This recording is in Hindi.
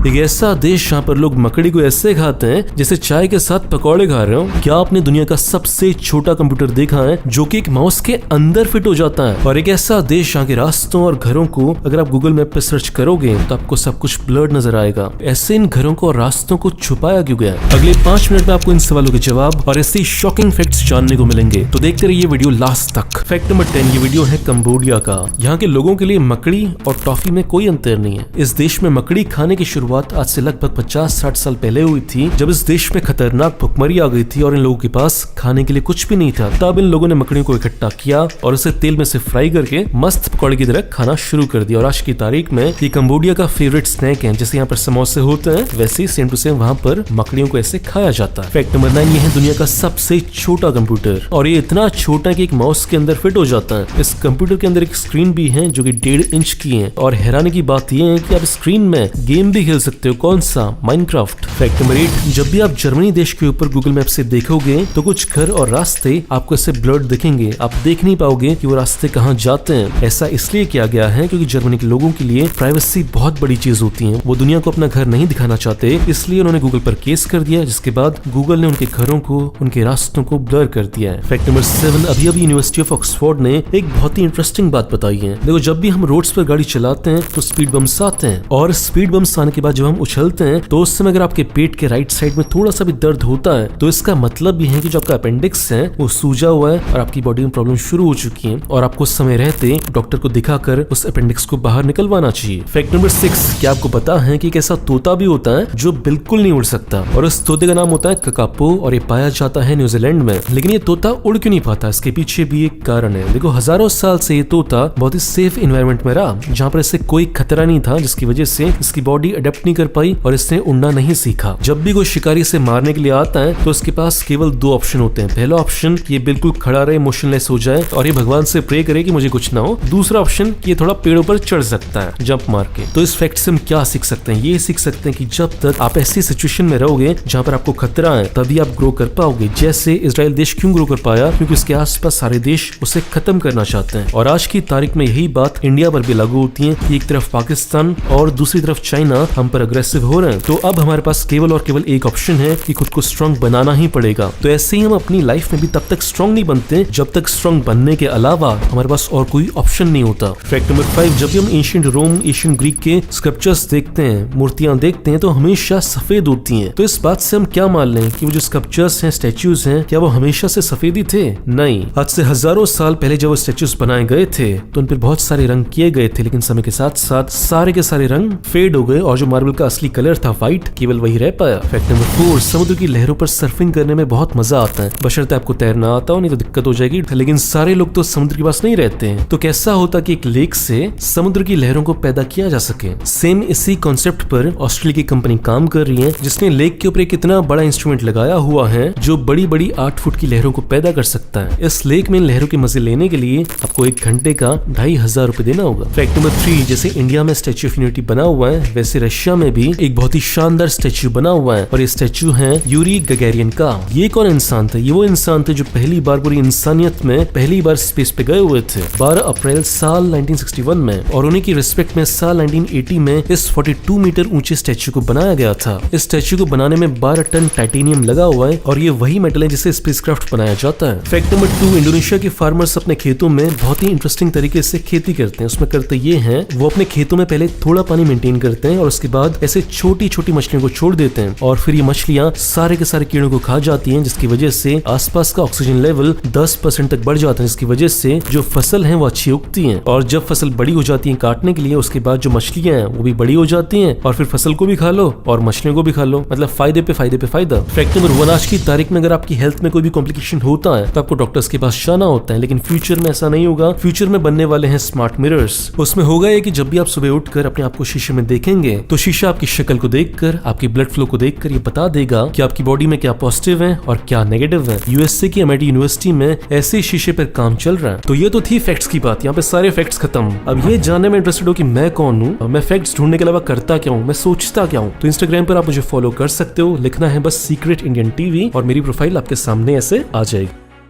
एक ऐसा देश जहाँ पर लोग मकड़ी को ऐसे खाते हैं जैसे चाय के साथ पकौड़े खा रहे हो। क्या आपने दुनिया का सबसे छोटा कंप्यूटर देखा है जो कि एक माउस के अंदर फिट हो जाता है? और एक ऐसा देश जहाँ के रास्तों और घरों को अगर आप गूगल मैप पे सर्च करोगे तो आपको सब कुछ ब्लर्ड नजर आएगा। ऐसे इन घरों को और रास्तों को छुपाया क्यों गया? अगले 5 मिनट में आपको इन सवालों के जवाब और ऐसे शॉकिंग फैक्ट्स जानने को मिलेंगे, तो देखते रहिए वीडियो लास्ट तक। फैक्ट नंबर 10, ये वीडियो है कंबोडिया का। यहाँ के लोगों के लिए मकड़ी और टॉफी में कोई अंतर नहीं है। इस देश में मकड़ी खाने की शुरुआत आज से लगभग 50-60 साल पहले हुई थी, जब इस देश में खतरनाक भुखमरी आ गई थी और इन लोगों के पास खाने के लिए कुछ भी नहीं था। तब इन लोगों ने मकड़ियों को इकट्ठा किया और उसे तेल में से फ्राई करके मस्त पकौड़े की तरह खाना शुरू कर दिया। और आज की तारीख में ये कंबोडिया का फेवरेट स्नैक है। जैसे यहाँ पर समोसे होते हैं वैसे ही सेम टू सेम वहाँ पर मकड़ियों को ऐसे खाया जाता है। फैक्ट नंबर 9, ये है दुनिया का सबसे छोटा कंप्यूटर और ये इतना छोटा है कि एक माउस के अंदर फिट हो जाता है। इस कंप्यूटर के अंदर एक स्क्रीन भी है जो कि 1.5 इंच की है और हैरानी की बात यह है कि आप स्क्रीन में गेम भी खेल सकते हो। कौन सा? माइनक्राफ्ट। फैक्ट नंबर 8, जब भी आप जर्मनी देश के ऊपर गूगल मैप से देखोगे तो कुछ घर और रास्ते आपको ऐसे ब्लर्ड दिखेंगे। आप देख नहीं पाओगे कि वो रास्ते कहाँ जाते हैं। ऐसा इसलिए किया गया है क्योंकि जर्मनी के लोगों के लिए प्राइवेसी बहुत बड़ी चीज होती है। वो दुनिया को अपना घर नहीं दिखाना चाहते, इसलिए उन्होंने गूगल पर केस कर दिया, जिसके बाद गूगल ने उनके घरों को, उनके रास्तों को ब्लर कर दिया है। फैक्ट नंबर 7, अभी यूनिवर्सिटी ऑफ ऑक्सफोर्ड ने एक बहुत ही इंटरेस्टिंग बात बताई है। देखो, जब भी हम रोड्स पर गाड़ी चलाते हैं तो स्पीड बम्स आते हैं और स्पीड बम्स आने के बाद जब हम उछलते हैं तो उस समय अगर आपके पेट के राइट साइड में थोड़ा सा भी दर्द होता है तो इसका मतलब भी है कि जो आपका अपेंडिक्स है वो सूजा हुआ है और आपकी बॉडी में प्रॉब्लम शुरू हो चुकी है और आपको समय रहते डॉक्टर को दिखाकर उस अपेंडिक्स को बाहर निकलवाना चाहिए। फैक्ट नंबर 6, क्या आपको पता है कि एक ऐसा तोता भी होता है जो बिल्कुल नहीं उड़ सकता और उस तोते का नाम होता है ककापो और ये पाया जाता है न्यूजीलैंड में। लेकिन ये तोता उड़ क्यों नहीं पाता? इसके पीछे भी एक कारण है। देखो, हजारों साल से ये तोता बहुत ही सेफ एनवायरनमेंट में रहा जहाँ पर इससे कोई खतरा नहीं था, जिसकी वजह से इसकी बॉडी अडेप्ट नहीं कर पाई और इसने उड़ना नहीं सीखा। जब भी कोई शिकारी से मारने के लिए आता है तो उसके पास केवल 2 ऑप्शन होते हैं। पहला ऑप्शन, ये बिल्कुल खड़ा रहे, मोशनलेस हो जाए और ये भगवान से प्रे करे कि मुझे कुछ ना हो। दूसरा ऑप्शन, ये थोड़ा पेड़ों पर चढ़ सकता है जंप मार के। तो इस फैक्ट से हम क्या सीख सकते हैं? ये सीख सकते हैं कि जब तक आप ऐसी सिचुएशन में रहोगे जहाँ पर आपको खतरा है तभी आप ग्रो कर पाओगे। जैसे इजराइल देश क्यों ग्रो कर पाया? क्योंकि उसके आसपास सारे देश उसे खत्म करना चाहते हैं। और आज की तारीख में यही बात इंडिया पर भी लागू होती है कि एक तरफ पाकिस्तान और दूसरी तरफ चाइना हम पर अग्रेसिव हो रहे हैं। तो अब हमारे पास केवल और केवल एक ऑप्शन है कि खुद को स्ट्रांग बनाना ही पड़ेगा। तो ऐसे ही हम अपनी लाइफ में भी तब तक स्ट्रांग नहीं बनते जब तक स्ट्रांग बनने के अलावा हमारे पास और कोई ऑप्शन नहीं होता। फैक्ट नंबर 5, जब भी हम एशियंट रोम, एशियन ग्रीक के स्कल्पचर्स देखते हैं, मूर्तियां देखते हैं तो हमेशा सफेद होती हैं। तो इस बात से हम क्या मान लें कि वो जो स्कल्पचर्स हैं, स्टैच्यूज हैं, क्या वो हमेशा से सफेद ही थे? नहीं। आज से हजारों साल पहले जब वो स्टैच्यूज बनाए गए थे तो उन पर बहुत सारे रंग किए गए थे, लेकिन समय के साथ साथ सारे के सारे रंग फेड हो गए और जो मार्बल का असली कलर था व्हाइट, केवल वही रह पाया। फैक्ट नंबर 4, समुद्र की लहरों पर सर्फिंग करने में बहुत मजा आता है, बशर्ते आपको तैरना आता हो, नहीं तो दिक्कत हो जाएगी। लेकिन सारे लोग तो समुद्र के पास नहीं रहते हैं। तो कैसा होता कि एक लेक से समुद्र की लहरों को पैदा किया जा सके? सेम इसी कॉन्सेप्ट पर ऑस्ट्रेलिया की कंपनी काम कर रही है, जिसने लेक के ऊपर एक इतना बड़ा इंस्ट्रूमेंट लगाया हुआ है जो बड़ी बड़ी 8 फुट की लहरों को पैदा कर सकता है। इस लेक में लहरों के मजे लेने के लिए आपको 1 घंटे का 2500 रुपए देना होगा। फैक्ट नंबर 3, जैसे इंडिया में स्टैच्यू ऑफ यूनिटी बना हुआ है वैसे रशिया में भी एक बहुत ही शानदार स्टैच्यू बना हुआ है और ये स्टैच्यू है यूरी गगैरियन का। ये कौन इंसान थे? ये वो इंसान थे जो पहली बार पूरी इंसानियत में पहली बार स्पेस पे गए हुए थे 12 अप्रैल साल 1961 में, और उन्हीं की रिस्पेक्ट में साल 1980 में इस 42 मीटर ऊंचे स्टैच्यू को बनाया गया था। इस स्टैच्यू को बनाने में 12 टन टाइटेनियम लगा हुआ है और ये वही मेटल है जिससे स्पेसक्राफ्ट बनाया जाता है। फैक्ट नंबर 2, इंडोनेशिया के फार्मर्स अपने खेतों में बहुत ही इंटरेस्टिंग तरीके से खेती करते हैं। उसमें करते ये हैं, वो अपने खेतों में पहले थोड़ा पानी मेंटेन करते हैं और उसके बाद ऐसे छोटी छोटी मछलियों को छोड़ देते हैं और फिर ये मछलियां सारे के सारे कीड़ों को खा जाती हैं, जिसकी वजह से आसपास का ऑक्सीजन लेवल 10% तक बढ़ जाता है, जिसकी वजह से जो फसल है वो अच्छी उगती है। और जब फसल बड़ी हो जाती है काटने के लिए, उसके बाद जो मछलियां हैं वो भी बड़ी हो जाती हैं और फिर फसल को भी खा लो और मछलियों को भी खा लो, मतलब फायदे पे फायदे पे फायदा। फैक्ट नंबर 1, आज की तारीख में अगर आपकी हेल्थ में कोई भी कॉम्प्लिकेशन होता है तो आपको डॉक्टर्स के पास जाना होता है, लेकिन फ्यूचर में ऐसा नहीं होगा। फ्यूचर में बनने वाले हैं स्मार्ट मिरर्स। उसमें होगा ये कि जब भी आप सुबह उठकर अपने आप को शीशे में देखेंगे तो शीशा आपकी शक्ल को देखकर, आपकी ब्लड फ्लो को देखकर ये बता देगा कि आपकी बॉडी में क्या पॉजिटिव है और क्या नेगेटिव है। यूएसए की MIT यूनिवर्सिटी में ऐसे शीशे पर काम चल रहा है। तो ये तो थी फैक्ट्स की बात, यहाँ पे सारे फैक्ट्स खत्म। अब ये जानने में इंटरेस्टेड हो कि मैं कौन हूँ, मैं फैक्ट्स ढूंढने के अलावा करता क्या हूँ, मैं सोचता क्या हूँ, तो इंस्टाग्राम पर आप मुझे फॉलो कर सकते हो। लिखना है बस सीक्रेट इंडियन टीवी और मेरी प्रोफाइल आपके सामने ऐसे आ जाएगी।